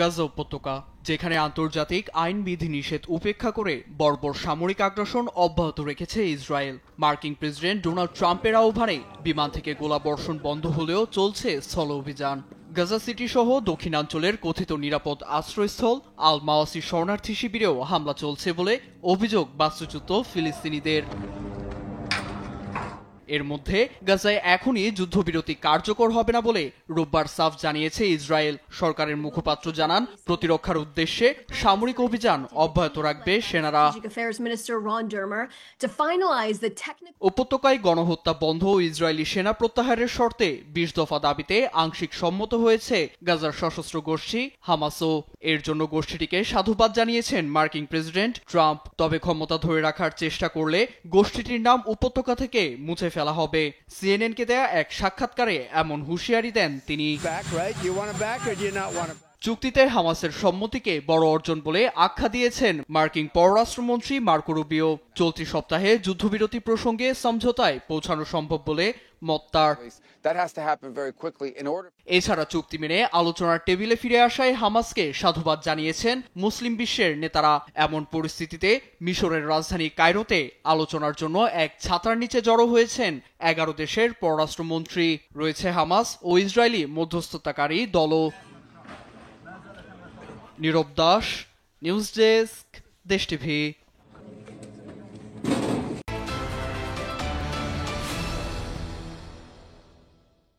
গাজা উপত্যকা, যেখানে আন্তর্জাতিক আইন বিধিনিষেধ উপেক্ষা করে বর্বর সামরিক আগ্রাসন অব্যাহত রেখেছে ইসরায়েল। মার্কিন প্রেসিডেন্ট ডোনাল্ড ট্রাম্পের আহ্বানে বিমান থেকে গোলাবর্ষণ বন্ধ হলেও চলছে স্থল অভিযান। গাজা সিটি সহ দক্ষিণাঞ্চলের কথিত নিরাপদ আশ্রয়স্থল আল মাওয়াসি শরণার্থী শিবিরেও হামলা চলছে বলে অভিযোগ বাস্তুচ্যুত ফিলিস্তিনিদের। এর মধ্যে গাজায় এখনই যুদ্ধবিরতি কার্যকর হবে না বলে রোববার সাফ জানিয়েছে ইসরায়েল। সরকারের মুখপাত্র জানান, প্রতিরক্ষার উদ্দেশ্যে সামরিক অভিযান অব্যাহত রাখবে সেনারা। উপত্যকায় গণহত্যা বন্ধ ও ইসরায়েলি সেনা প্রত্যাহারের শর্তে ২০ দফা দাবিতে আংশিক সম্মত হয়েছে গাজার সশস্ত্র গোষ্ঠী হামাসও। এর জন্য গোষ্ঠীটিকে সাধুবাদ জানিয়েছেন মার্কিন প্রেসিডেন্ট ট্রাম্প। তবে ক্ষমতা ধরে রাখার চেষ্টা করলে গোষ্ঠীটির নাম উপত্যকা থেকে মুছে ফেলা হবে। সিএনএনকে দেয়া এক সাক্ষাৎকারে এমন হুঁশিয়ারি দেন তিনি। চুক্তিতে হামাসের সম্মতিকে বড় অর্জন বলে আখ্যা দিয়েছেন মার্কিন পররাষ্ট্রমন্ত্রী মার্কো রুবিও। চলতি সপ্তাহে যুদ্ধবিরতি প্রসঙ্গে সমঝোতায় পৌঁছানো সম্ভব বলে মত তার। এছাড়া চুক্তি মেনে আলোচনার টেবিলে ফিরে আসায় হামাসকে সাধুবাদ জানিয়েছেন মুসলিম বিশ্বের নেতারা। এমন পরিস্থিতিতে মিশরের রাজধানী কায়রোতে আলোচনার জন্য এক ছাতার নিচে জড়ো হয়েছেন 11 দেশের পররাষ্ট্রমন্ত্রী। রয়েছে হামাস ও ইসরায়েলি মধ্যস্থতাকারী দলও। নীরব দাস, নিউজ ডেস্ক, দেশ টিভি।